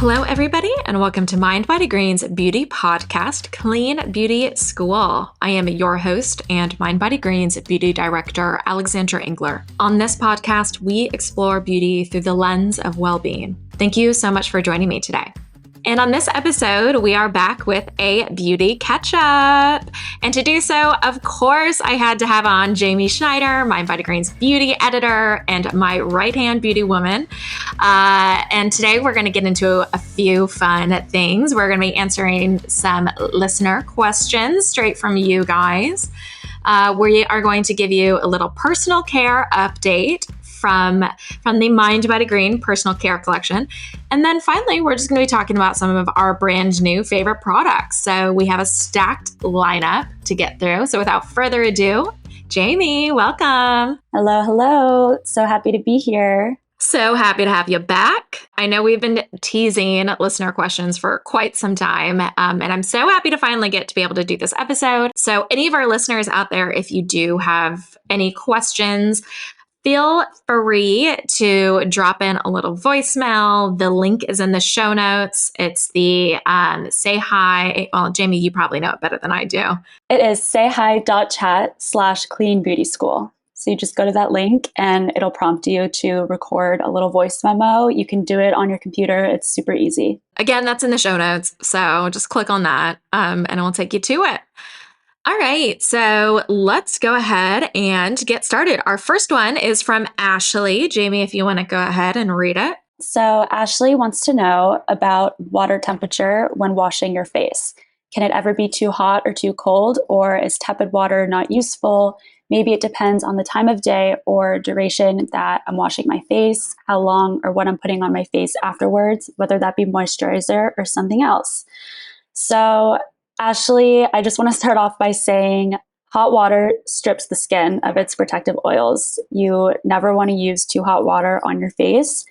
Hello, everybody, and welcome to Mind Body Green's beauty podcast, Clean Beauty School. I am your host and Mind Body Green's beauty director, Alexandra Engler. On this podcast, we explore beauty through the lens of well-being. Thank you so much for joining me today. And on this episode, we are back with a beauty catch-up. And to do so, of course, I had to have on Jamie Schneider, Mind Body Green's beauty editor and my right-hand beauty woman. And today we're going to get into a few fun things. We're going to be answering some listener questions straight from you guys. We are going to give you a little personal care update from the Mind Body Green personal care collection. And then finally, we're just going to be talking about some of our brand new favorite products. So we have a stacked lineup to get through. So without further ado, Jamie, welcome. Hello. So happy to be here. So happy to have you back. I know we've been teasing listener questions for quite some time, and I'm so happy to finally get to be able to do this episode. So any of our listeners out there, if you do have any questions, feel free to drop in a little voicemail. The link is in the show notes. It's the Say Hi. Well, Jamie, you probably know it better than I do. It is sayhi.chat/cleanbeautyschool. So you just go to that link and it'll prompt you to record a little voice memo. You can do it on your computer. It's super easy. Again, that's in the show notes. So just click on that and it will take you to it. All right, so let's go ahead and get started. Our first one is from Ashley. Jamie, if you want to go ahead and read it. So Ashley wants to know about water temperature when washing your face. Can it ever be too hot or too cold, or is tepid water not useful? Maybe it depends on the time of day or duration that I'm washing my face, how long or what I'm putting on my face afterwards, whether that be moisturizer or something else. So Ashley, I just want to start off by saying hot water strips the skin of its protective oils. You never want to use too hot water on your face.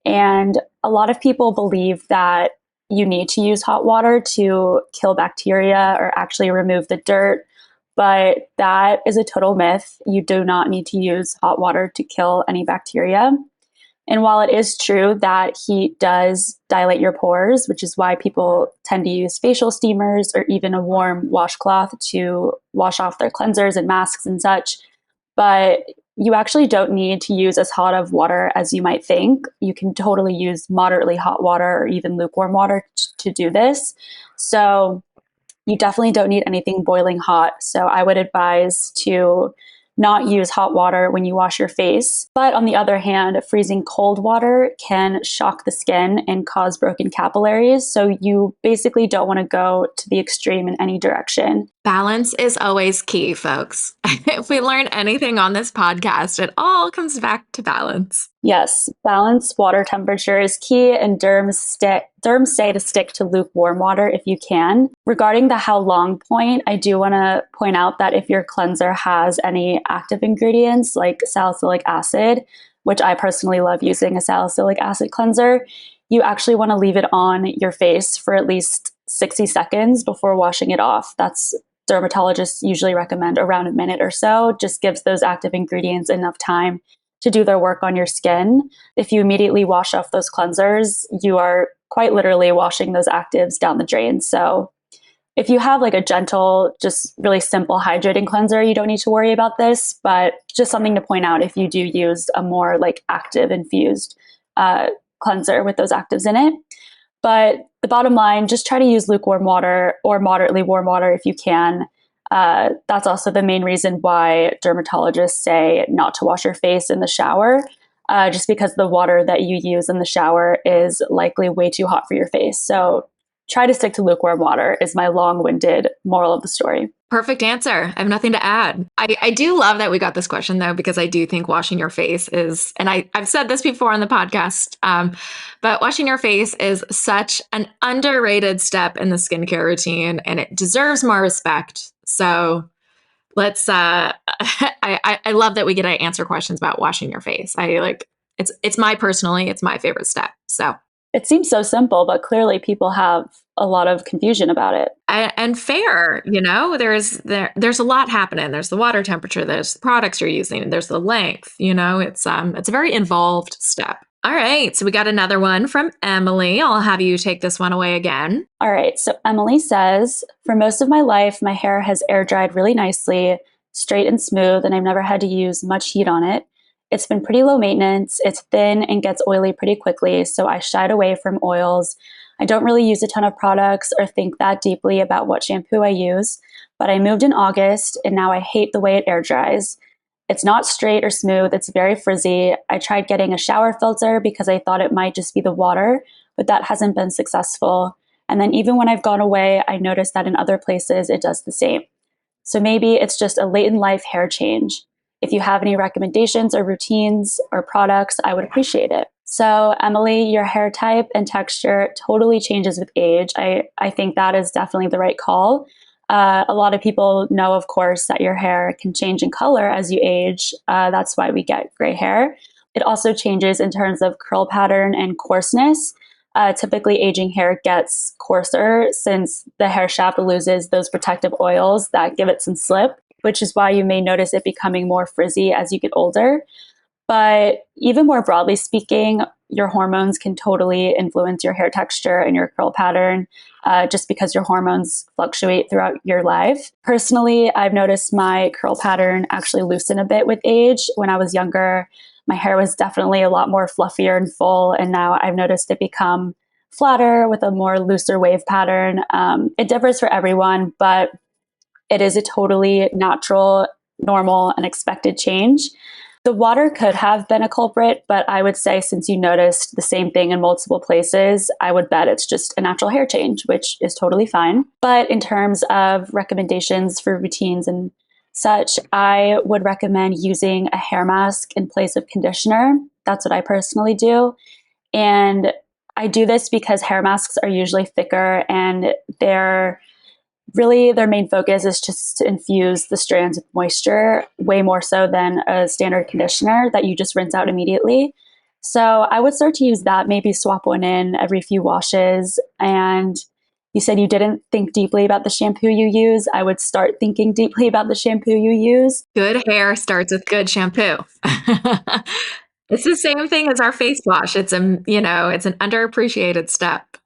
And a lot of people believe that you need to use hot water to kill bacteria or actually remove the dirt. But that is a total myth. You do not need to use hot water to kill any bacteria. And while it is true that heat does dilate your pores, which is why people tend to use facial steamers or even a warm washcloth to wash off their cleansers and masks and such, but you actually don't need to use as hot of water as you might think. You can totally use moderately hot water or even lukewarm water to do this. So you definitely don't need anything boiling hot. So I would advise to not use hot water when you wash your face. But on the other hand, freezing cold water can shock the skin and cause broken capillaries. So you basically don't want to go to the extreme in any direction. Balance is always key, folks. If we learn anything on this podcast, it all comes back to balance. Yes, balanced water temperature is key, and derms say to stick to lukewarm water if you can. Regarding the how long point, I do want to point out that if your cleanser has any active ingredients like salicylic acid, which I personally love using a salicylic acid cleanser, you actually want to leave it on your face for at least 60 seconds before washing it off. Dermatologists usually recommend around a minute or so. Just gives those active ingredients enough time to do their work on your skin. If you immediately wash off those cleansers, you are quite literally washing those actives down the drain. So if you have like a gentle, just really simple hydrating cleanser, you don't need to worry about this, but just something to point out if you do use a more like active infused cleanser with those actives in it. But the bottom line, just try to use lukewarm water or moderately warm water if you can. That's also the main reason why dermatologists say not to wash your face in the shower, just because the water that you use in the shower is likely way too hot for your face. So try to stick to lukewarm water is my long-winded moral of the story. Perfect answer. I have nothing to add. I do love that we got this question, though, because I do think washing your face is, and I've said this before on the podcast, but washing your face is such an underrated step in the skincare routine, and it deserves more respect. So let's, I love that we get to answer questions about washing your face. It's my favorite step. So it seems so simple, but clearly people have a lot of confusion about it. And fair, there's a lot happening. There's the water temperature, there's the products you're using, there's the length, it's a very involved step. All right. So we got another one from Emily. I'll have you take this one away again. All right. So Emily says, for most of my life, my hair has air dried really nicely, straight and smooth, and I've never had to use much heat on it. It's been pretty low maintenance. It's thin and gets oily pretty quickly, so I shied away from oils. I don't really use a ton of products or think that deeply about what shampoo I use, but I moved in August and now I hate the way it air dries. It's not straight or smooth, it's very frizzy. I tried getting a shower filter because I thought it might just be the water, but that hasn't been successful. And then even when I've gone away, I noticed that in other places it does the same. So maybe it's just a late in life hair change. If you have any recommendations or routines or products, I would appreciate it. So, Emily, your hair type and texture totally changes with age. I think that is definitely the right call. A lot of people know, of course, that your hair can change in color as you age. That's why we get gray hair. It also changes in terms of curl pattern and coarseness. Typically, aging hair gets coarser since the hair shaft loses those protective oils that give it some slip, which is why you may notice it becoming more frizzy as you get older. But even more broadly speaking, your hormones can totally influence your hair texture and your curl pattern just because your hormones fluctuate throughout your life. Personally, I've noticed my curl pattern actually loosen a bit with age. When I was younger, my hair was definitely a lot more fluffier and full, and now I've noticed it become flatter with a more looser wave pattern. It differs for everyone, but it is a totally natural, normal, and expected change. The water could have been a culprit, but I would say since you noticed the same thing in multiple places, I would bet it's just a natural hair change, which is totally fine. But in terms of recommendations for routines and such, I would recommend using a hair mask in place of conditioner. That's what I personally do. And I do this because hair masks are usually thicker and their main focus is just to infuse the strands with moisture way more so than a standard conditioner that you just rinse out immediately. So I would start to use that, maybe swap one in every few washes. And you said you didn't think deeply about the shampoo you use. I would start thinking deeply about the shampoo you use. Good hair starts with good shampoo. It's the same thing as our face wash. It's it's an underappreciated step.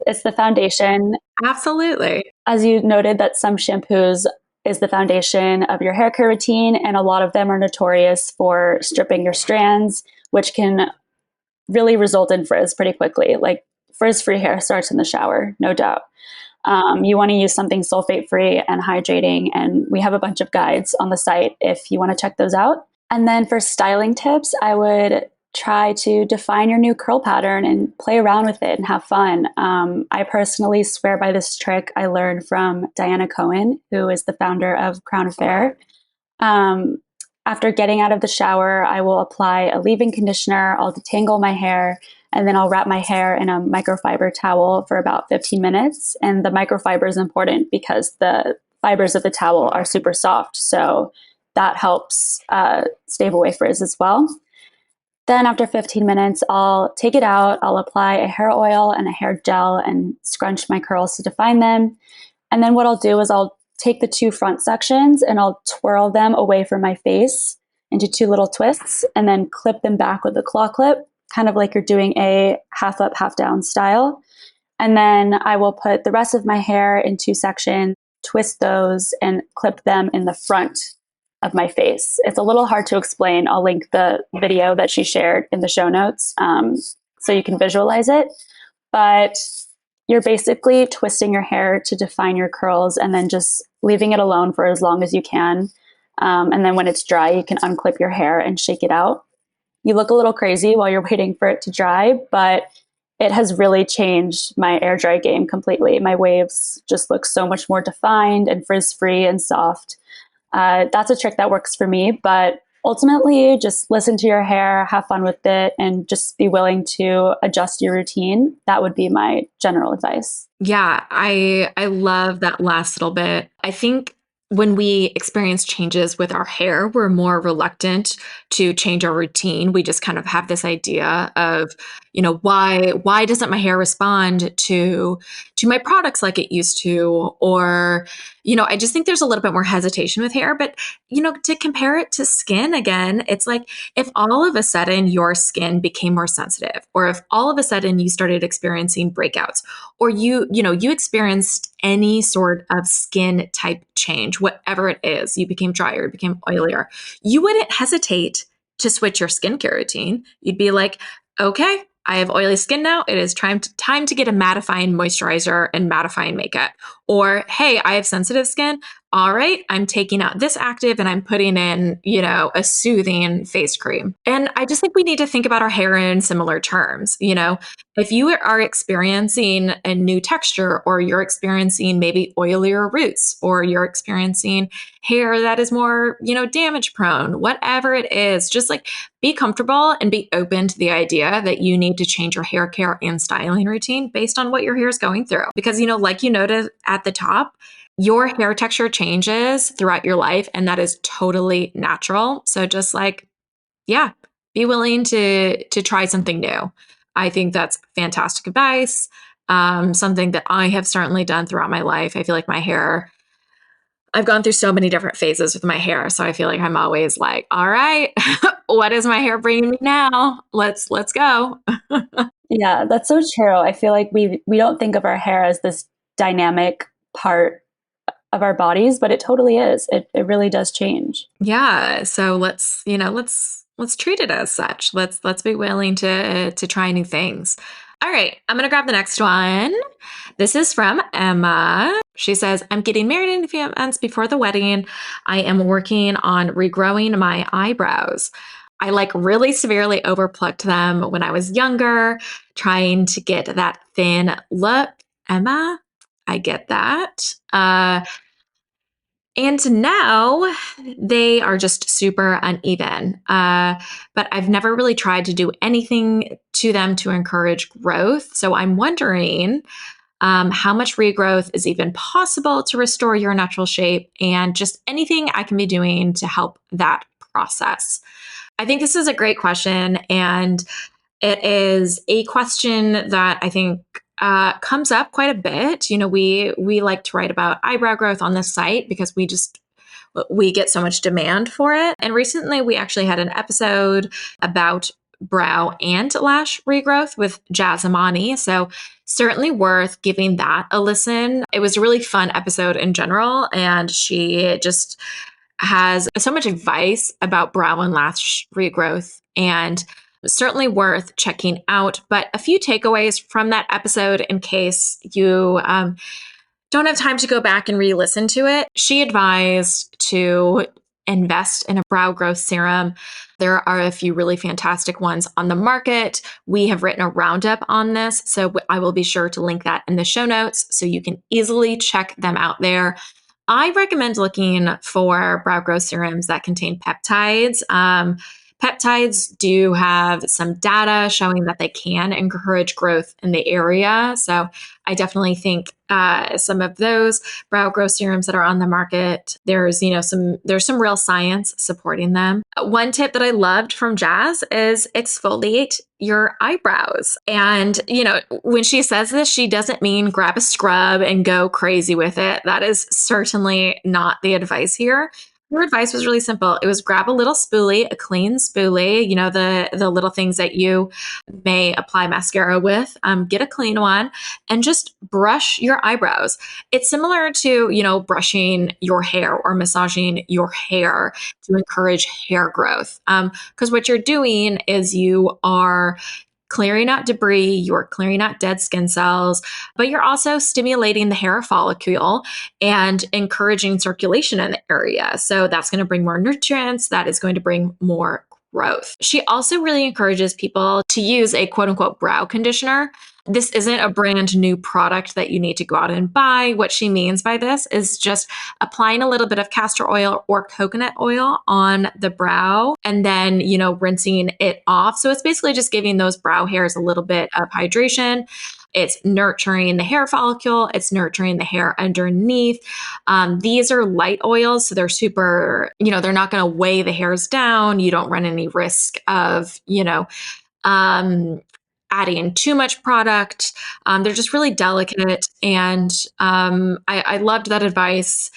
It's the foundation. Absolutely. As you noted, that some shampoos is the foundation of your hair care routine, and a lot of them are notorious for stripping your strands, which can really result in frizz pretty quickly. Like frizz-free hair starts in the shower, no doubt. You want to use something sulfate-free and hydrating, and we have a bunch of guides on the site if you want to check those out. And then for styling tips, I would try to define your new curl pattern and play around with it and have fun. I personally swear by this trick I learned from Diana Cohen, who is the founder of Crown Affair. Um, After getting out of the shower, I will apply a leave-in conditioner, I'll detangle my hair, and then I'll wrap my hair in a microfiber towel for about 15 minutes. And the microfiber is important because the fibers of the towel are super soft. So that helps stave away frizz as well. Then after 15 minutes, I'll take it out. I'll apply a hair oil and a hair gel and scrunch my curls to define them. And then what I'll do is I'll take the two front sections and I'll twirl them away from my face into two little twists and then clip them back with a claw clip, kind of like you're doing a half up, half down style. And then I will put the rest of my hair in two sections, twist those, and clip them in the front of my face. It's a little hard to explain. I'll link the video that she shared in the show notes so you can visualize it. But you're basically twisting your hair to define your curls and then just leaving it alone for as long as you can. And then when it's dry, you can unclip your hair and shake it out. You look a little crazy while you're waiting for it to dry, but it has really changed my air dry game completely. My waves just look so much more defined and frizz free and soft. That's a trick that works for me, but ultimately just listen to your hair, have fun with it, and just be willing to adjust your routine. That would be my general advice. Yeah, I love that last little bit. I think when we experience changes with our hair, we're more reluctant to change our routine. We just kind of have this idea of, why doesn't my hair respond to my products like it used to? Or, I just think there's a little bit more hesitation with hair. But, to compare it to skin again, it's like if all of a sudden your skin became more sensitive, or if all of a sudden you started experiencing breakouts, or you experienced any sort of skin type change, whatever it is, you became drier, you became oilier, you wouldn't hesitate to switch your skincare routine. You'd be like, okay, I have oily skin now. It is time to get a mattifying moisturizer and mattifying makeup. Or, hey, I have sensitive skin. All right, I'm taking out this active and I'm putting in, a soothing face cream. And I just think we need to think about our hair in similar terms. If you are experiencing a new texture, or you're experiencing maybe oilier roots, or you're experiencing hair that is more, damage prone, whatever it is, just like be comfortable and be open to the idea that you need to change your hair care and styling routine based on what your hair is going through. Because, like you noted at the top, your hair texture changes throughout your life, and that is totally natural. So just be willing to try something new. I think that's fantastic advice. Something that I have certainly done throughout my life. I feel like my hair, I've gone through so many different phases with my hair. So I feel like I'm always like, all right, what is my hair bringing me now? Let's go. Yeah, that's so true. I feel like we don't think of our hair as this dynamic part of our bodies, but it totally is. It really does change. Yeah. So let's treat it as such. Let's be willing to try new things. All right, I'm gonna grab the next one. This is from Emma. She says, I'm getting married in a few months before the wedding. I am working on regrowing my eyebrows. I really severely overplucked them when I was younger, trying to get that thin look. Emma, I get that. And now they are just super uneven. But I've never really tried to do anything to them to encourage growth. So I'm wondering how much regrowth is even possible to restore your natural shape, and just anything I can be doing to help that process. I think this is a great question. And it is a question that I think comes up quite a bit. We like to write about eyebrow growth on this site because we get so much demand for it. And recently we actually had an episode about brow and lash regrowth with Jazz Amani. So certainly worth giving that a listen. It was a really fun episode in general, and she just has so much advice about brow and lash regrowth, and certainly worth checking out. But a few takeaways from that episode in case you don't have time to go back and re-listen to it. She advised to invest in a brow growth serum. There are a few really fantastic ones on the market. We have written a roundup on this, so I will be sure to link that in the show notes so you can easily check them out there. I recommend looking for brow growth serums that contain peptides. Peptides do have some data showing that they can encourage growth in the area. So I definitely think some of those brow growth serums that are on the market, there's some real science supporting them. One tip that I loved from Jazz is exfoliate your eyebrows. And when she says this, she doesn't mean grab a scrub and go crazy with it. That is certainly not the advice here. Her advice was really simple. It was grab a little spoolie, a clean spoolie, the little things that you may apply mascara with, get a clean one and just brush your eyebrows. It's similar to, brushing your hair or massaging your hair to encourage hair growth. Because what you're doing is you are clearing out debris, you're clearing out dead skin cells, but you're also stimulating the hair follicle and encouraging circulation in the area. So that's going to bring more nutrients. That is going to bring more growth. She also really encourages people to use a quote unquote brow conditioner. This isn't a brand new product that you need to go out and buy. What she means by this is just applying a little bit of castor oil or coconut oil on the brow and then, rinsing it off. So it's basically just giving those brow hairs a little bit of hydration. It's nurturing the hair follicle. It's nurturing the hair underneath. These are light oils, so they're super, they're not going to weigh the hairs down. You don't run any risk of, adding too much product. They're just really delicate. And I loved that advice.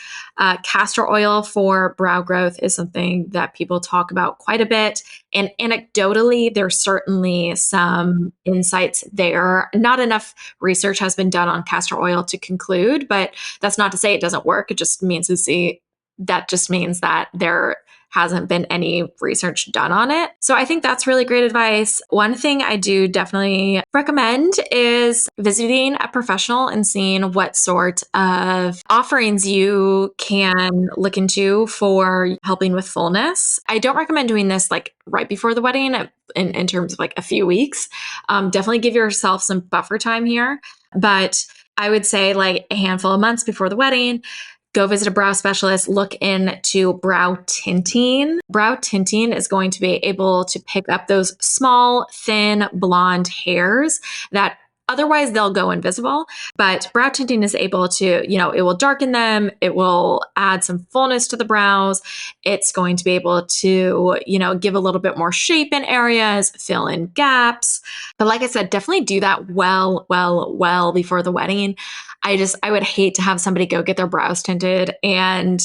Castor oil for brow growth is something that people talk about quite a bit. And anecdotally, there's certainly some insights there. Not enough research has been done on castor oil to conclude, but that's not to say it doesn't work. It just means that there hasn't been any research done on it. So I think that's really great advice. One thing I do definitely recommend is visiting a professional and seeing what sort of offerings you can look into for helping with fullness. I don't recommend doing this like right before the wedding in terms of like a few weeks. Definitely give yourself some buffer time here. But I would say like a handful of months before the wedding, go visit a brow specialist, look into brow tinting. Brow tinting is going to be able to pick up those small, thin, blonde hairs that otherwise they'll go invisible. But brow tinting is able to, it will darken them. It will add some fullness to the brows. It's going to be able to, give a little bit more shape in areas, fill in gaps. But like I said, definitely do that well before the wedding. I would hate to have somebody go get their brows tinted and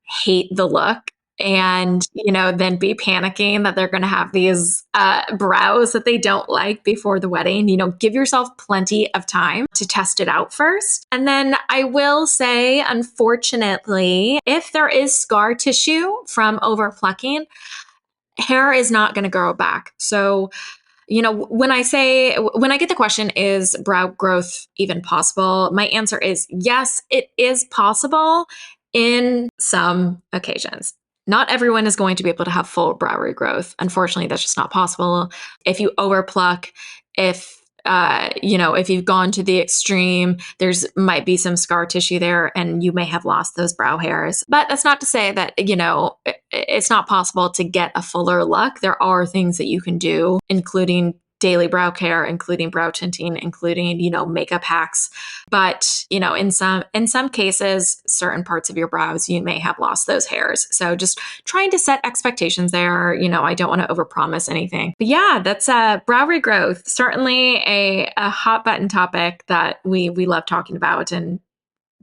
hate the look and, then be panicking that they're going to have these brows that they don't like before the wedding. Give yourself plenty of time to test it out first. And then I will say, unfortunately, if there is scar tissue from overplucking, hair is not going to grow back. So when I get the question, is brow growth even possible? My answer is yes, it is possible in some occasions. Not everyone is going to be able to have full brow regrowth. Unfortunately, that's just not possible. If you overpluck, if you've gone to the extreme, there's might be some scar tissue there and you may have lost those brow hairs. But that's not to say that, it's not possible to get a fuller look. There are things that you can do, including daily brow care, including brow tinting, including, makeup hacks. But, in some cases, certain parts of your brows, you may have lost those hairs. So just trying to set expectations there. I don't want to overpromise anything. But yeah, that's brow regrowth. Certainly a hot button topic that we love talking about. And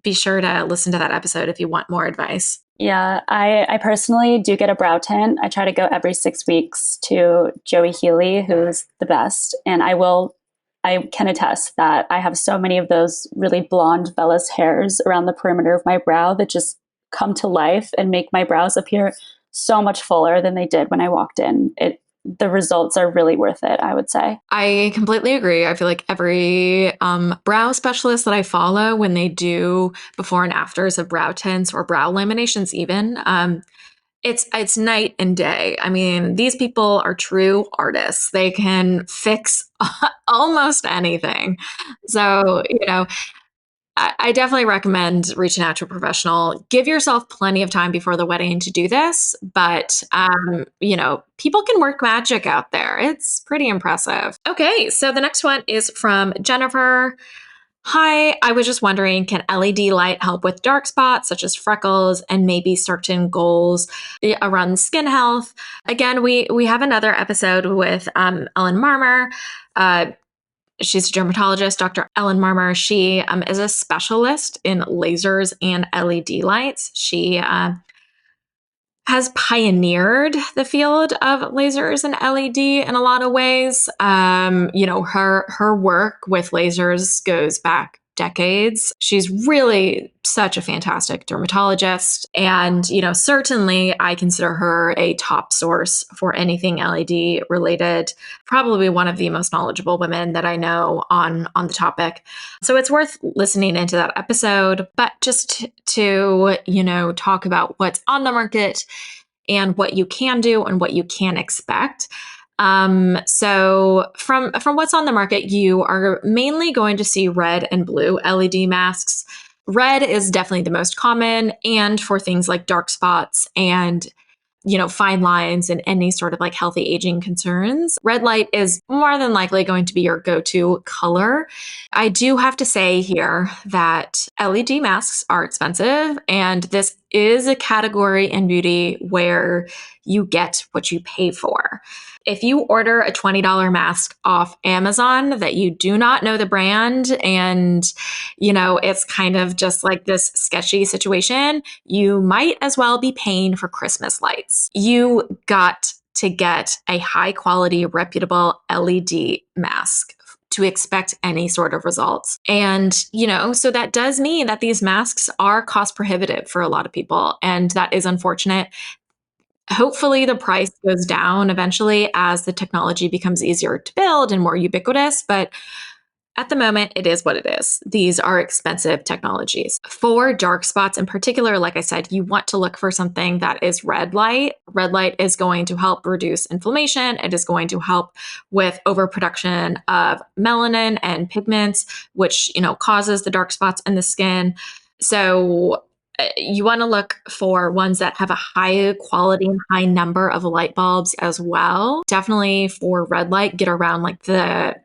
be sure to listen to that episode if you want more advice. Yeah, I personally do get a brow tint. I try to go every 6 weeks to Joey Healy, who's the best. And I can attest that I have so many of those really blonde vellus hairs around the perimeter of my brow that just come to life and make my brows appear so much fuller than they did when I walked in. The results are really worth it, I would say. I completely agree. I feel like every brow specialist that I follow, when they do before and afters of brow tints or brow laminations even, it's night and day. I mean, these people are true artists. They can fix almost anything. So, I definitely recommend reaching out to a professional. Give yourself plenty of time before the wedding to do this, but people can work magic out there. It's pretty impressive. Okay, so the next one is from Jennifer. Hi, I was just wondering, can LED light help with dark spots such as freckles and maybe certain goals around skin health? Again, we have another episode with Ellen Marmer. She's a dermatologist, Dr. Ellen Marmer. She is a specialist in lasers and LED lights. She has pioneered the field of lasers and LED in a lot of ways. Her work with lasers goes back decades. She's really such a fantastic dermatologist. And, certainly I consider her a top source for anything LED related, probably one of the most knowledgeable women that I know on the topic. So it's worth listening into that episode. But just to, talk about what's on the market and what you can do and what you can expect. So from what's on the market, you are mainly going to see red and blue LED masks. Red is definitely the most common, and for things like dark spots and fine lines and any sort of like healthy aging concerns, red light is more than likely going to be your go-to color. I do have to say here that LED masks are expensive, and this is a category in beauty where you get what you pay for. If you order a $20 mask off Amazon that you do not know the brand and, it's kind of just like this sketchy situation, you might as well be paying for Christmas lights. You got to get a high quality, reputable LED mask to expect any sort of results. And, so that does mean that these masks are cost prohibitive for a lot of people. And that is unfortunate. Hopefully the price goes down eventually as the technology becomes easier to build and more ubiquitous. But at the moment, it is what it is. These are expensive technologies. For dark spots in particular, like I said, you want to look for something that is red light. Red light is going to help reduce inflammation. It is going to help with overproduction of melanin and pigments, which, causes the dark spots in the skin. So you want to look for ones that have a high quality and high number of light bulbs as well. Definitely for red light, get around like the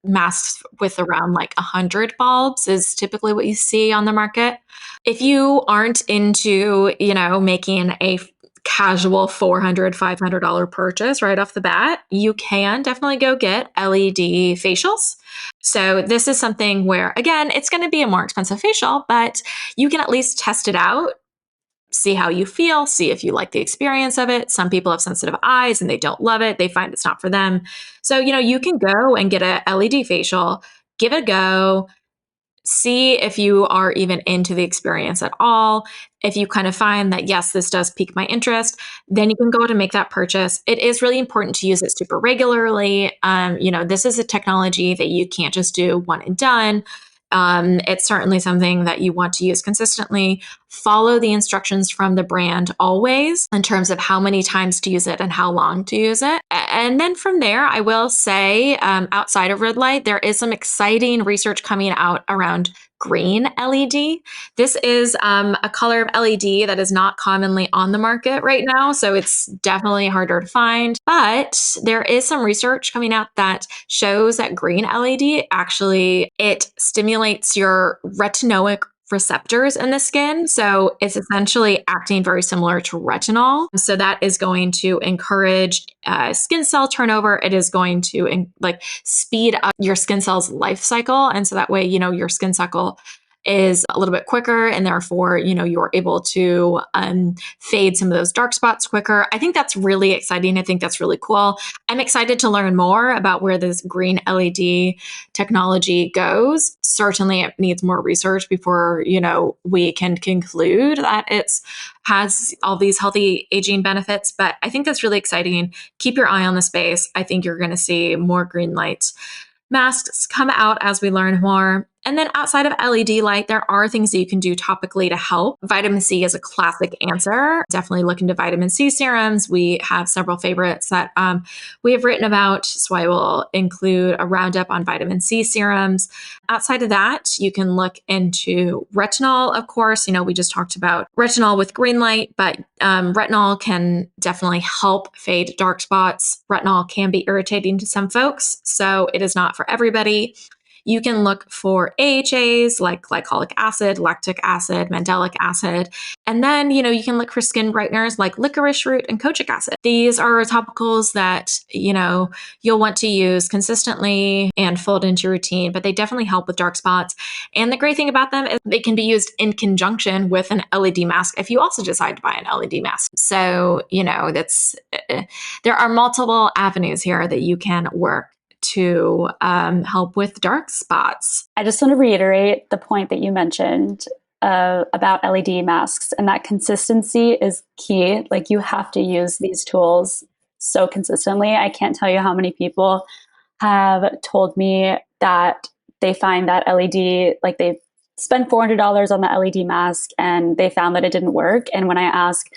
masks with around like 100 bulbs is typically what you see on the market. If you aren't into, making a casual $400, $500 purchase right off the bat, you can definitely go get LED facials. So this is something where, again, it's going to be a more expensive facial, but you can at least test it out, see how you feel, see if you like the experience of it. Some people have sensitive eyes and they don't love it. They find it's not for them. So, you can go and get a LED facial, give it a go, see if you are even into the experience at all. If you kind of find that, yes, this does pique my interest, then you can go to make that purchase. It is really important to use it super regularly. This is a technology that you can't just do one and done. It's certainly something that you want to use consistently. Follow the instructions from the brand always in terms of how many times to use it and how long to use it. And then from there, I will say, outside of red light, there is some exciting research coming out around green LED. This is a color of LED that is not commonly on the market right now, so it's definitely harder to find. But there is some research coming out that shows that green LED actually, it stimulates your retinoic receptors in the skin. So it's essentially acting very similar to retinol. So that is going to encourage skin cell turnover. It is going to speed up your skin cell's life cycle. And so that way, your skin cycle is a little bit quicker, and therefore, you're able to fade some of those dark spots quicker. I think that's really exciting. I think that's really cool. I'm excited to learn more about where this green LED technology goes. Certainly, it needs more research before, we can conclude that it's has all these healthy aging benefits. But I think that's really exciting. Keep your eye on the space. I think you're going to see more green light masks come out as we learn more. And then outside of LED light, there are things that you can do topically to help. Vitamin C is a classic answer. Definitely look into vitamin C serums. We have several favorites that we have written about, so I will include a roundup on vitamin C serums. Outside of that, you can look into retinol, of course. We just talked about retinol with green light, but retinol can definitely help fade dark spots. Retinol can be irritating to some folks, so it is not for everybody. You can look for AHAs like glycolic acid, lactic acid, mandelic acid. And then, you can look for skin brighteners like licorice root and kojic acid. These are topicals that, you'll want to use consistently and fold into your routine, but they definitely help with dark spots. And the great thing about them is they can be used in conjunction with an LED mask if you also decide to buy an LED mask. So, there are multiple avenues here that you can work to help with dark spots. I just want to reiterate the point that you mentioned about LED masks, and that consistency is key. Like, you have to use these tools so consistently. I can't tell you how many people have told me that they find that LED, like they spend $400 on the LED mask and they found that it didn't work. And when I ask,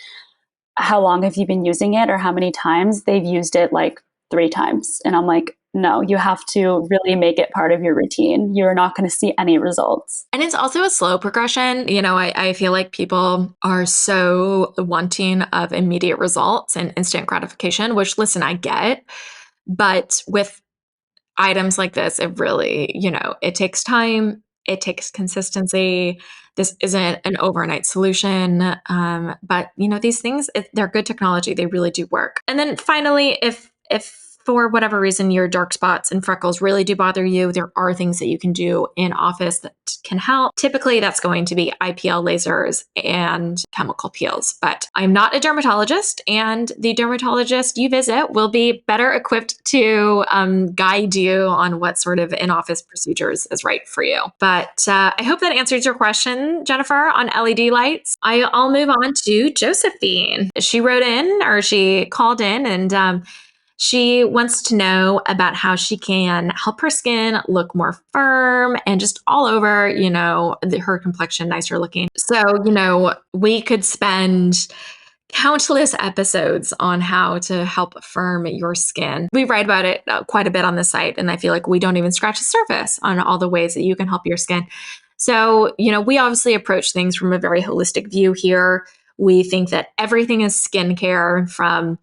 how long have you been using it or how many times, they've used it like 3 times. And I'm like, no, you have to really make it part of your routine. You're not going to see any results. And it's also a slow progression. I feel like people are so wanting of immediate results and instant gratification, which, listen, I get. But with items like this, it really, it takes time, it takes consistency. This isn't an overnight solution. But these things, they're good technology. They really do work. And then finally, if for whatever reason your dark spots and freckles really do bother you, there are things that you can do in office that can help. Typically, that's going to be IPL lasers and chemical peels. But I'm not a dermatologist, and the dermatologist you visit will be better equipped to guide you on what sort of in-office procedures is right for you. But I hope that answers your question, Jennifer, on LED lights. I'll move on to Josephine. She wrote in, or she called in, and she wants to know about how she can help her skin look more firm and just all over, her complexion nicer looking. So, we could spend countless episodes on how to help firm your skin. We write about it quite a bit on the site, and I feel like we don't even scratch the surface on all the ways that you can help your skin. So, we obviously approach things from a very holistic view here. We think that everything is skincare, from,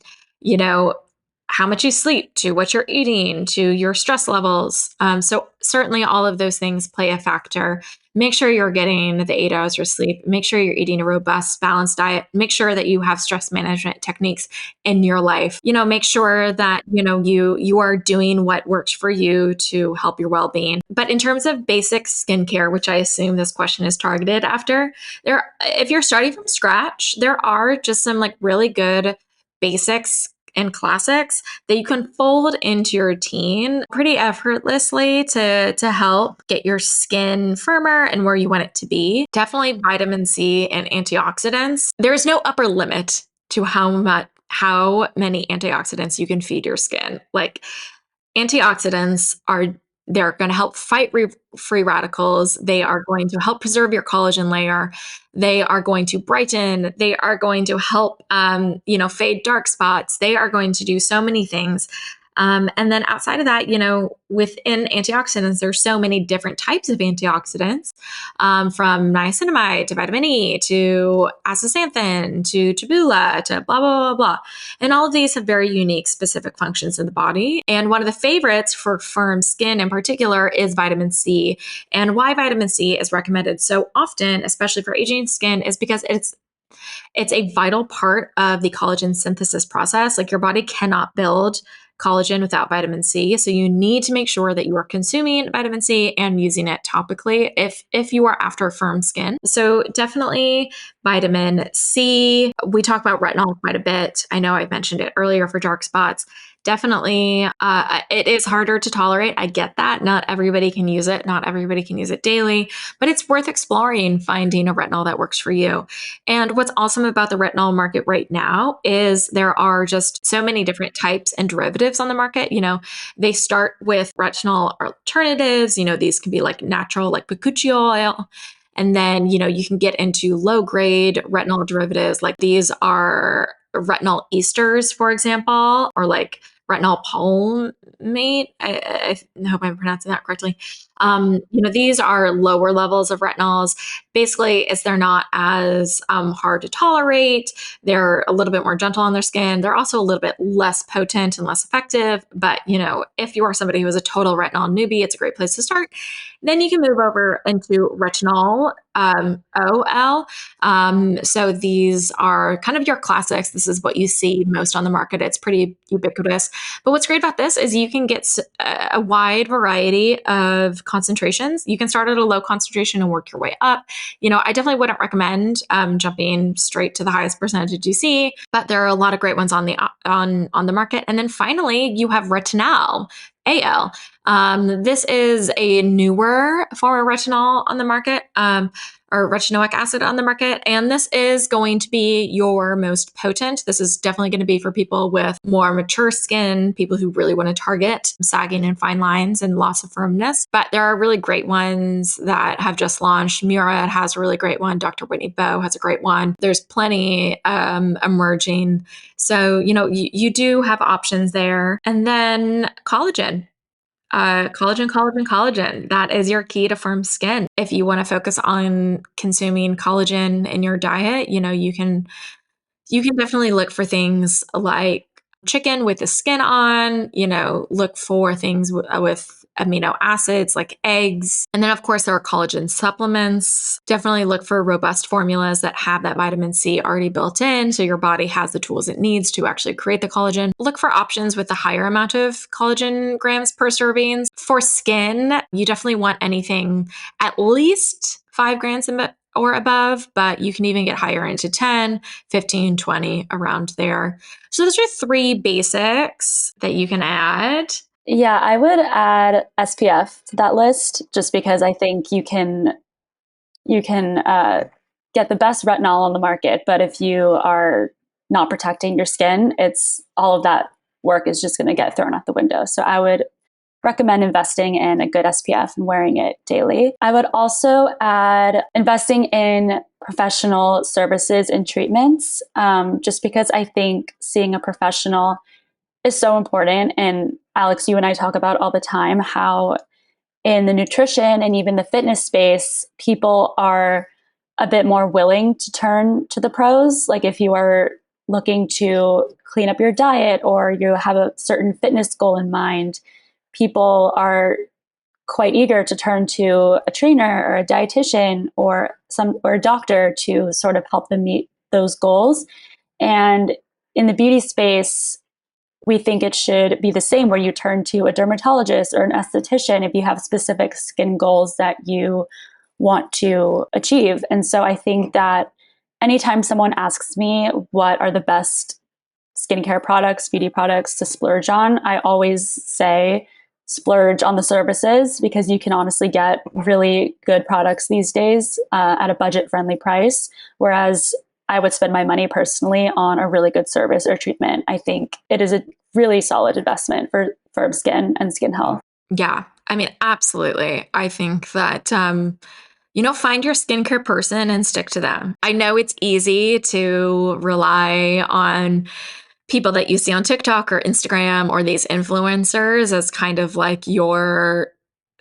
how much you sleep to what you're eating to your stress levels. So certainly all of those things play a factor. Make sure you're getting the 8 hours of sleep. Make sure you're eating a robust, balanced diet. Make sure that you have stress management techniques in your life. Make sure that, you are doing what works for you to help your well-being. But in terms of basic skincare, which I assume this question is targeted after, if you're starting from scratch, there are just some really good basics and classics that you can fold into your routine pretty effortlessly to help get your skin firmer and where you want it to be. Definitely vitamin C and antioxidants. There's no upper limit to how many antioxidants you can feed your skin. Antioxidants they're going to help fight free radicals. They are going to help preserve your collagen layer. They are going to brighten. They are going to help, fade dark spots. They are going to do so many things. And then outside of that, within antioxidants, there's so many different types of antioxidants, from niacinamide to vitamin E to astaxanthin to tabula to blah, blah, blah, blah. And all of these have very unique specific functions in the body. And one of the favorites for firm skin in particular is vitamin C. And why vitamin C is recommended so often, especially for aging skin, is because it's a vital part of the collagen synthesis process. Your body cannot build collagen without vitamin C. So you need to make sure that you are consuming vitamin C and using it topically if you are after firm skin. So definitely vitamin C. We talk about retinol quite a bit. I know I mentioned it earlier for dark spots. Definitely, it is harder to tolerate. I get that. Not everybody can use it. Not everybody can use it daily, but it's worth exploring, finding a retinol that works for you. And what's awesome about the retinol market right now is there are just so many different types and derivatives on the market. They start with retinol alternatives. These can be natural, like bakuchi oil. And then, you can get into low grade retinol derivatives. These are retinol esters, for example, or retinol palmate. I hope I'm pronouncing that correctly. These are lower levels of retinols. Basically, they're not as hard to tolerate. They're a little bit more gentle on their skin. They're also a little bit less potent and less effective. But, if you are somebody who is a total retinol newbie, it's a great place to start. Then you can move over into retinol OL. So these are kind of your classics. This is what you see most on the market. It's pretty ubiquitous. But what's great about this is you can get a wide variety of concentrations. You can start at a low concentration and work your way up. I definitely wouldn't recommend jumping straight to the highest percentage you see, but there are a lot of great ones on the market. And then finally, you have retinol. AL. This is a newer form of retinol on the market, or retinoic acid on the market. And this is going to be your most potent. This is definitely going to be for people with more mature skin, people who really want to target sagging and fine lines and loss of firmness. But there are really great ones that have just launched. Murad has a really great one. Dr. Whitney Bowe has a great one. There's plenty emerging. So, you do have options there. And then collagen. Collagen. That is your key to firm skin. If you want to focus on consuming collagen in your diet, you can definitely look for things like chicken with the skin on, look for things with amino acids like eggs. And then, of course, there are collagen supplements. Definitely look for robust formulas that have that vitamin C already built in. So your body has the tools it needs to actually create the collagen. Look for options with a higher amount of collagen grams per servings. For skin, you definitely want anything at least 5 grams or above, but you can even get higher into 10, 15, 20 around there. So those are 3 basics that you can add. Yeah, I would add SPF to that list just because I think you can get the best retinol on the market, but if you are not protecting your skin, it's all of that work is just going to get thrown out the window. So I would recommend investing in a good SPF and wearing it daily. I would also add investing in professional services and treatments, just because I think seeing a professional is so important. And Alex, you and I talk about all the time how in the nutrition and even the fitness space, people are a bit more willing to turn to the pros. Like if you are looking to clean up your diet or you have a certain fitness goal in mind, people are quite eager to turn to a trainer or a dietitian or a doctor to sort of help them meet those goals. And in the beauty space, we think it should be the same where you turn to a dermatologist or an esthetician if you have specific skin goals that you want to achieve. And so I think that anytime someone asks me what are the best skincare products, beauty products to splurge on, I always say splurge on the services because you can honestly get really good products these days at a budget friendly price. Whereas I would spend my money personally on a really good service or treatment. I think it is a really solid investment for skin and skin health. Yeah, I mean, absolutely. I think that, find your skincare person and stick to them. I know it's easy to rely on people that you see on TikTok or Instagram or these influencers as kind of like your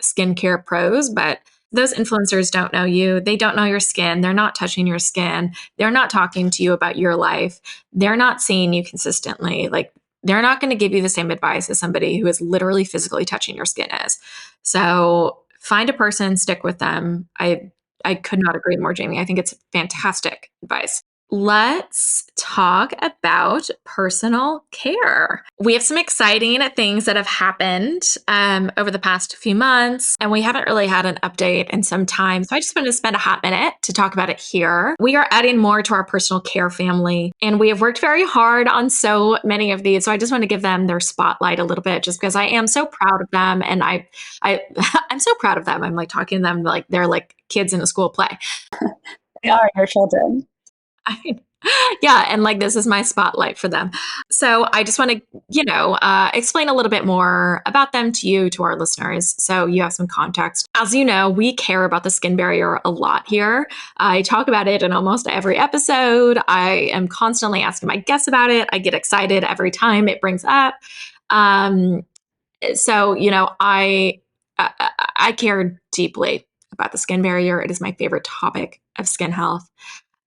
skincare pros, but those influencers don't know you. They don't know your skin. They're not touching your skin. They're not talking to you about your life. They're not seeing you consistently. Like they're not going to give you the same advice as somebody who is literally physically touching your skin is. So find a person, stick with them. I could not agree more, Jamie. I think it's fantastic advice. Let's talk about personal care. We have some exciting things that have happened over the past few months, and we haven't really had an update in some time. So I just wanted to spend a hot minute to talk about it here. We are adding more to our personal care family, and we have worked very hard on so many of these. So I just want to give them their spotlight a little bit, just because I am so proud of them, and I'm so proud of them. I'm like talking to them like they're like kids in a school play. They are your children. Yeah, and like this is my spotlight for them. So I just want to, explain a little bit more about them to you, to our listeners, so you have some context. As you know, we care about the skin barrier a lot here. I talk about it in almost every episode. I am constantly asking my guests about it. I get excited every time it brings up. I care deeply about the skin barrier. It is my favorite topic of skin health.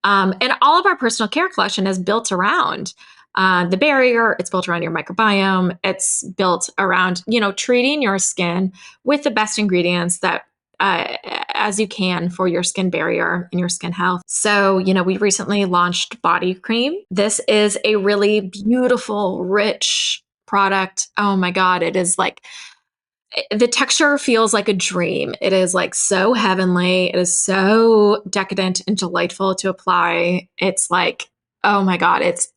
And all of our personal care collection is built around the barrier. It's built around your microbiome. It's built around, treating your skin with the best ingredients that as you can for your skin barrier and your skin health. So, we recently launched body cream. This is a really beautiful, rich product. Oh my God. It is like, the texture feels like a dream. It is like so heavenly. It is so decadent and delightful to apply. It's like, oh my God, it's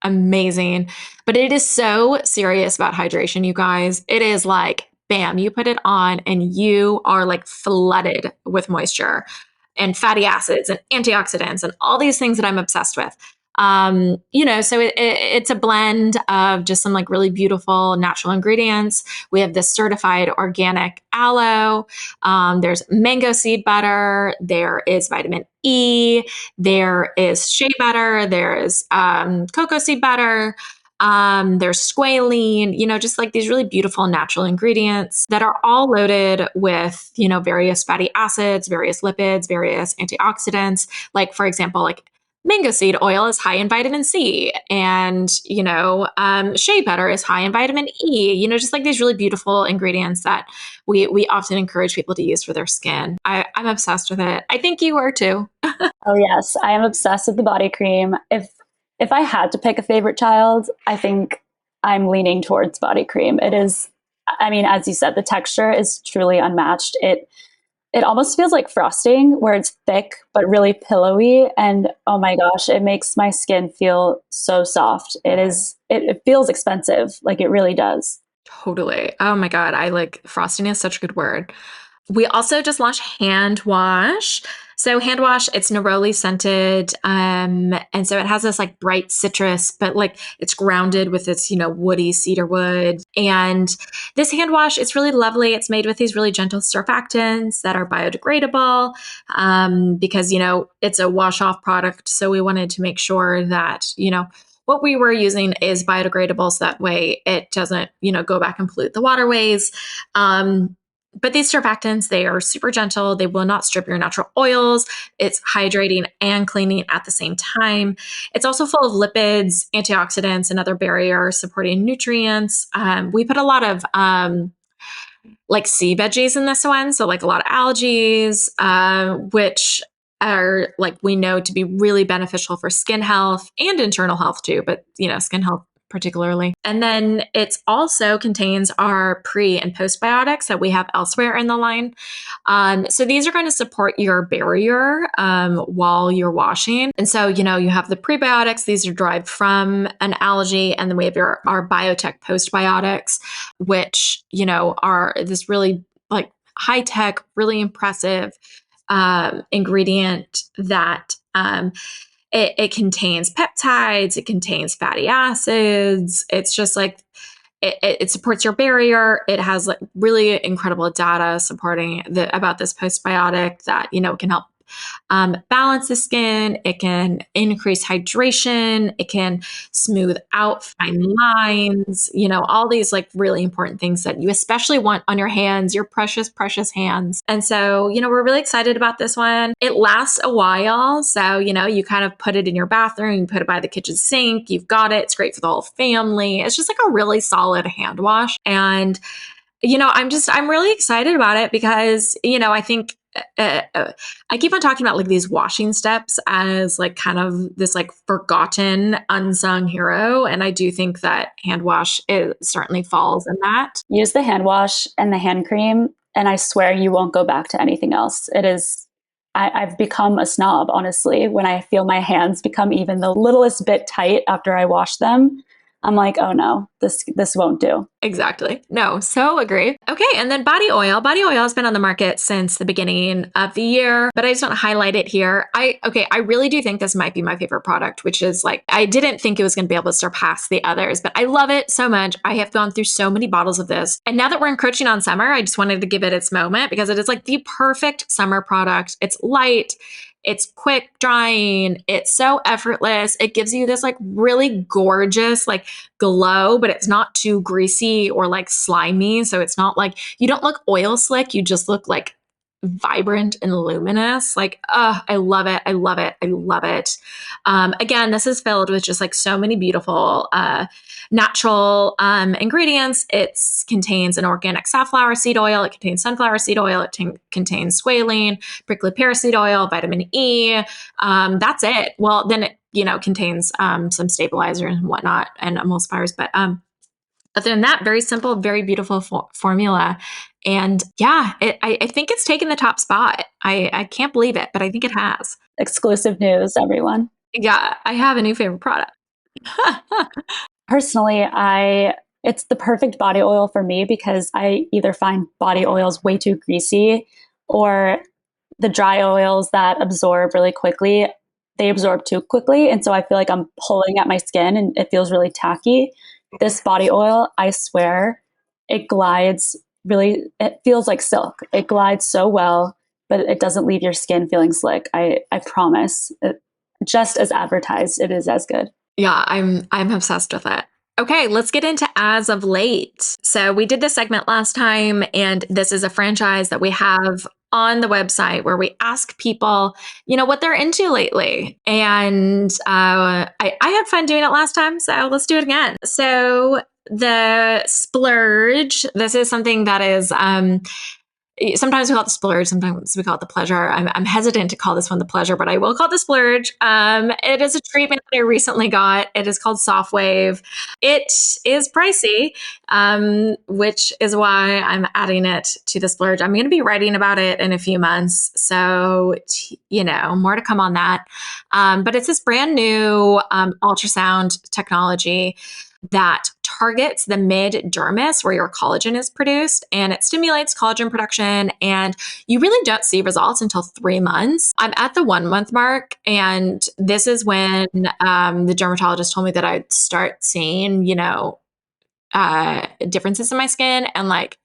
amazing. But it is so serious about hydration, you guys. It is like, bam, you put it on and you are like flooded with moisture and fatty acids and antioxidants and all these things that I'm obsessed with. So it's a blend of just some like really beautiful natural ingredients. We have this certified organic aloe. There's mango seed butter. There is vitamin E. There is shea butter. There is cocoa seed butter. There's squalene, just like these really beautiful natural ingredients that are all loaded with, various fatty acids, various lipids, various antioxidants. Like, for example, like mango seed oil is high in vitamin C, and shea butter is high in vitamin E. Just like these really beautiful ingredients that we often encourage people to use for their skin. I'm obsessed with it. I think you are too. Oh yes, I am obsessed with the body cream. If I had to pick a favorite child, I think I'm leaning towards body cream. It is, I mean, as you said, the texture is truly unmatched. It almost feels like frosting, where it's thick but really pillowy, and oh my gosh, it makes my skin feel so soft. It feels expensive, like it really does. Totally. Oh my God. I like frosting is such a good word. We also just launched hand wash. So hand wash, it's neroli scented. And so it has this like bright citrus, but like it's grounded with this, woody cedar wood. And this hand wash, it's really lovely. It's made with these really gentle surfactants that are biodegradable, because, it's a wash off product. So we wanted to make sure that, what we were using is biodegradable. So that way it doesn't, go back and pollute the waterways. But these surfactants, they are super gentle. They will not strip your natural oils. It's hydrating and cleaning at the same time. It's also full of lipids, antioxidants, and other barrier supporting nutrients. We put a lot of like sea veggies in this one. So like a lot of algae, which are like we know to be really beneficial for skin health and internal health too, but skin health particularly. And then it also contains our pre and postbiotics that we have elsewhere in the line. So these are going to support your barrier while you're washing. And so, you have the prebiotics. These are derived from an algae. And then we have our biotech postbiotics, which, are this really like high tech, really impressive ingredient that it contains peptides, it contains fatty acids. It's just like it supports your barrier. It has like really incredible data supporting about this postbiotic that can help balance the skin. It can increase hydration. It can smooth out fine lines. All these like really important things that you especially want on your hands, your precious, precious hands. And so, we're really excited about this one. It lasts a while. So, you kind of put it in your bathroom, you put it by the kitchen sink, you've got it. It's great for the whole family. It's just like a really solid hand wash. And I'm really excited about it because, I think I keep on talking about like these washing steps as like kind of this like forgotten unsung hero. And I do think that hand wash certainly falls in that. Use the hand wash and the hand cream, and I swear you won't go back to anything else. I've become a snob, honestly, when I feel my hands become even the littlest bit tight after I wash them. I'm like, oh no, this won't do. Exactly. No, so agree. Okay, and then body oil. Body oil has been on the market since the beginning of the year, but I just want to highlight it here. I really do think this might be my favorite product, which is like, I didn't think it was going to be able to surpass the others, but I love it so much. I have gone through so many bottles of this. And now that we're encroaching on summer, I just wanted to give it its moment because it is like the perfect summer product. It's light. It's quick drying. It's so effortless. It gives you this like really gorgeous like glow, but it's not too greasy or like slimy. So it's not like you don't look oil slick. You just look like vibrant and luminous. Like, I love it. I love it. I love it. Again, this is filled with just like so many beautiful natural ingredients. It contains an organic safflower seed oil. It contains sunflower seed oil. It contains squalene, prickly pear seed oil, vitamin E. That's it. Well, then it, contains some stabilizer and whatnot and emulsifiers. But other than that, very simple, very beautiful formula. And yeah, I think it's taken the top spot. I can't believe it, but I think it has. Exclusive news, everyone. Yeah, I have a new favorite product. Personally, it's the perfect body oil for me because I either find body oils way too greasy or the dry oils that absorb really quickly, they absorb too quickly. And so I feel like I'm pulling at my skin and it feels really tacky. This body oil, I swear, it glides really, it feels like silk. It glides so well, but it doesn't leave your skin feeling slick. I promise. Just as advertised, it is as good. Yeah, I'm obsessed with it. Okay, let's get into as of late. So we did this segment last time, and this is a franchise that we have on the website where we ask people, what they're into lately. And I had fun doing it last time, so let's do it again. So the splurge, this is something that is sometimes we call it the splurge, sometimes we call it the pleasure. I'm hesitant to call this one the pleasure, but I will call it the splurge. It is a treatment that I recently got. It is called Soft Wave. It is pricey, which is why I'm adding it to the splurge. I'm going to be writing about it in a few months, so more to come on that. But it's this brand new ultrasound technology that targets the mid dermis where your collagen is produced, and it stimulates collagen production. And you really don't see results until 3 months. I'm at the 1 month mark, and this is when the dermatologist told me that I'd start seeing, differences in my skin. And like,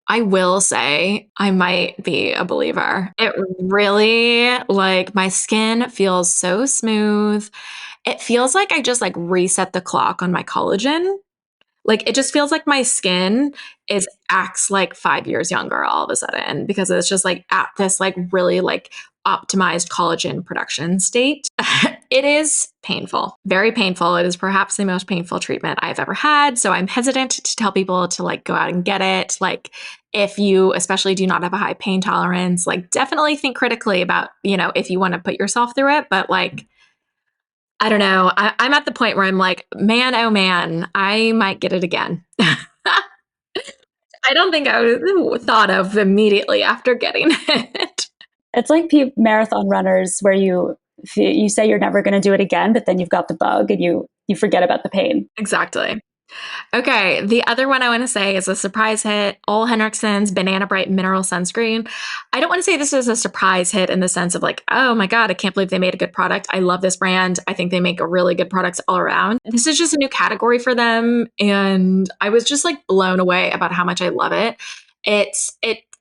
I will say I might be a believer. It really, like, my skin feels so smooth. It feels like I just like reset the clock on my collagen. Like, it just feels like my skin is acts like 5 years younger all of a sudden, because it's just like at this like really like optimized collagen production state. It is painful, very painful. It is perhaps the most painful treatment I've ever had. So I'm hesitant to tell people to like go out and get it. Like, if you especially do not have a high pain tolerance, like definitely think critically about, if you want to put yourself through it. But like, I don't know. I'm at the point where I'm like, man, oh man, I might get it again. I don't think I thought of immediately after getting it. It's like marathon runners where you say you're never going to do it again, but then you've got the bug and you forget about the pain. Exactly. Okay, the other one I want to say is a surprise hit, Ole Henriksen's Banana Bright Mineral Sunscreen. I don't want to say this is a surprise hit in the sense of like, oh my God, I can't believe they made a good product. I love this brand. I think they make a really good products all around. This is just a new category for them, and I was just like blown away about how much I love it. It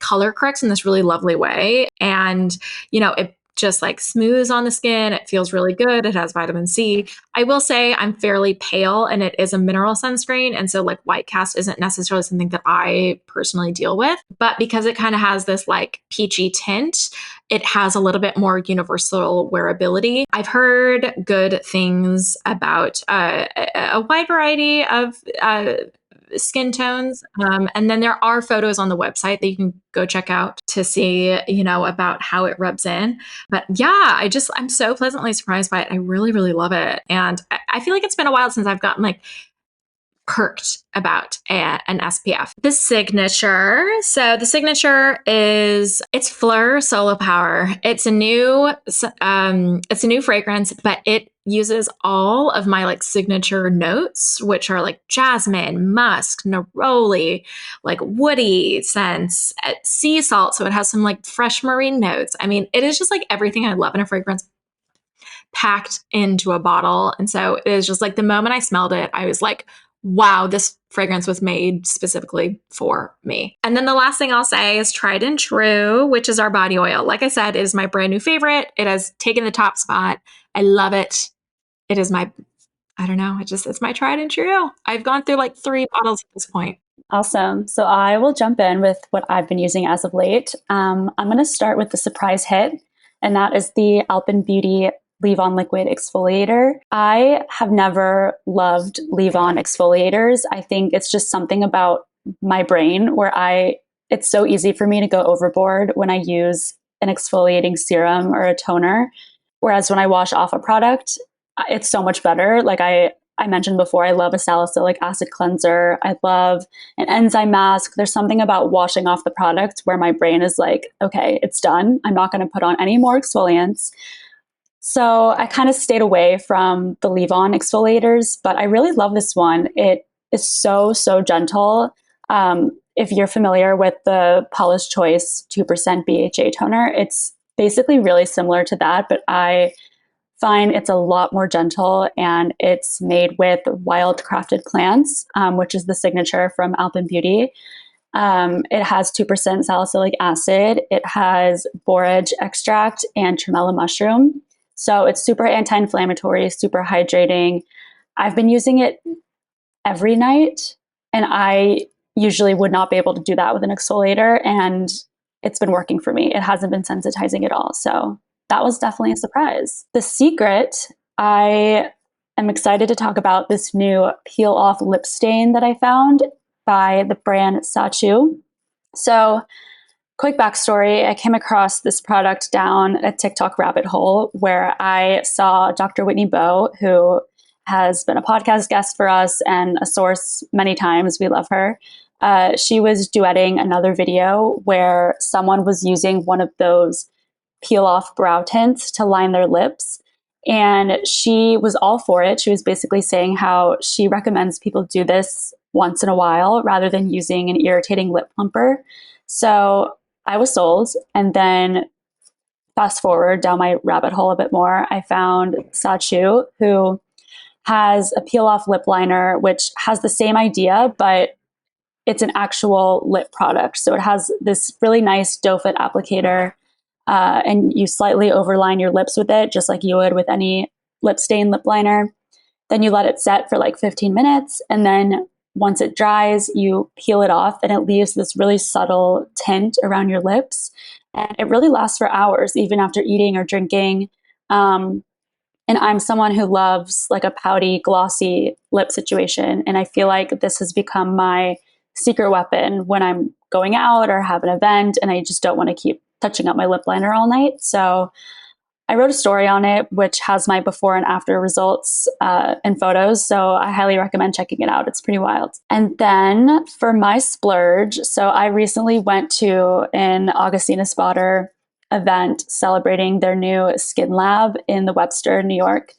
color corrects in this really lovely way, and it just like smooths on the skin. It feels really good. It has vitamin C. I will say I'm fairly pale, and it is a mineral sunscreen. And so like white cast isn't necessarily something that I personally deal with, but because it kind of has this like peachy tint, it has a little bit more universal wearability. I've heard good things about a wide variety of skin tones. And then there are photos on the website that you can go check out to see, about how it rubs in. But yeah, I'm so pleasantly surprised by it. I really, really love it. And I feel like it's been a while since I've gotten like perked about an SPF. The signature. So the signature it's Fleur Solo Power. It's a new fragrance, but it uses all of my like signature notes, which are like jasmine, musk, neroli, like woody scents, sea salt. So it has some like fresh marine notes. I mean, it is just like everything I love in a fragrance packed into a bottle. And so it is just like the moment I smelled it, I was like, wow, this fragrance was made specifically for me. And then the last thing I'll say is Tried and True, which is our body oil. Like I said, it is my brand new favorite. It has taken the top spot. I love it. It is I don't know, it's my tried and true. I've gone through like 3 bottles at this point. Awesome. So I will jump in with what I've been using as of late. I'm going to start with the surprise hit, and that is the Alpen Beauty leave-on liquid exfoliator. I have never loved leave-on exfoliators. I think it's just something about my brain where it's so easy for me to go overboard when I use an exfoliating serum or a toner. Whereas when I wash off a product, it's so much better. Like I mentioned before, I love a salicylic acid cleanser. I love an enzyme mask. There's something about washing off the product where my brain is like, okay, it's done. I'm not going to put on any more exfoliants. So I kind of stayed away from the leave-on exfoliators, but I really love this one. It is so, so gentle. If you're familiar with the Paula's Choice 2% BHA toner, it's basically really similar to that, but I find it's a lot more gentle, and it's made with wild crafted plants, which is the signature from Alpen Beauty. It has 2% salicylic acid. It has borage extract and tremella mushroom. So it's super anti-inflammatory, super hydrating. I've been using it every night. And I usually would not be able to do that with an exfoliator. And it's been working for me. It hasn't been sensitizing at all. So that was definitely a surprise. The secret, I am excited to talk about this new peel off lip stain that I found by the brand sayhi. So quick backstory, I came across this product down a TikTok rabbit hole where I saw Dr. Whitney Bowe, who has been a podcast guest for us and a source many times. We love her. She was duetting another video where someone was using one of those peel off brow tints to line their lips. And she was all for it. She was basically saying how she recommends people do this once in a while rather than using an irritating lip plumper. So I was sold. And then fast forward down my rabbit hole a bit more, I found sayhi, who has a peel off lip liner, which has the same idea, but it's an actual lip product. So it has this really nice doe foot applicator, and you slightly overline your lips with it, just like you would with any lip stain lip liner. Then you let it set for like 15 minutes. And then once it dries, you peel it off and it leaves this really subtle tint around your lips. And it really lasts for hours, even after eating or drinking. And I'm someone who loves like a pouty, glossy lip situation. And I feel like this has become my secret weapon when I'm going out or have an event and I just don't want to keep touching up my lip liner all night. So I wrote a story on it, which has my before and after results and photos. So I highly recommend checking it out. It's pretty wild. And then for my splurge, so I recently went to an Augustina Spotter event celebrating their new skin lab in the Webster, New York.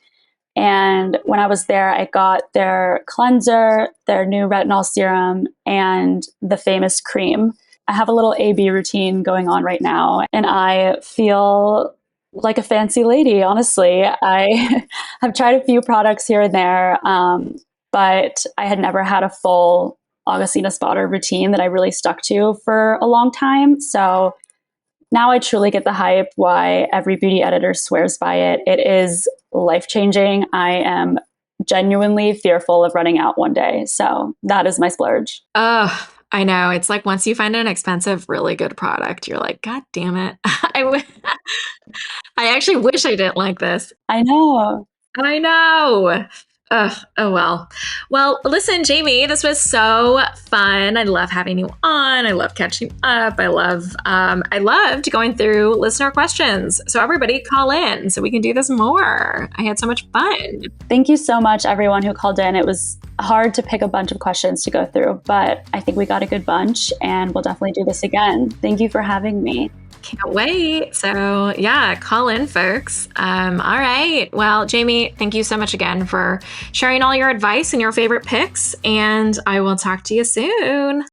And when I was there, I got their cleanser, their new retinol serum, and the famous cream. I have a little A/B routine going on right now, and I feel like a fancy lady, honestly. I have tried a few products here and there, but I had never had a full Augustina Spotter routine that I really stuck to for a long time. So now I truly get the hype why every beauty editor swears by it. It is life-changing. I am genuinely fearful of running out one day. So that is my splurge. Oh, I know. It's like once you find an expensive, really good product, you're like, God damn it. I actually wish I didn't like this. I know. I know. Oh well. Well, listen, Jamie, this was so fun. I love having you on. I love catching up. I loved going through listener questions. So everybody call in so we can do this more. I had so much fun. Thank you so much, everyone who called in. It was hard to pick a bunch of questions to go through, but I think we got a good bunch and we'll definitely do this again. Thank you for having me. Can't wait. So yeah, call in, folks. All right. Well, Jamie, thank you so much again for sharing all your advice and your favorite picks. And I will talk to you soon.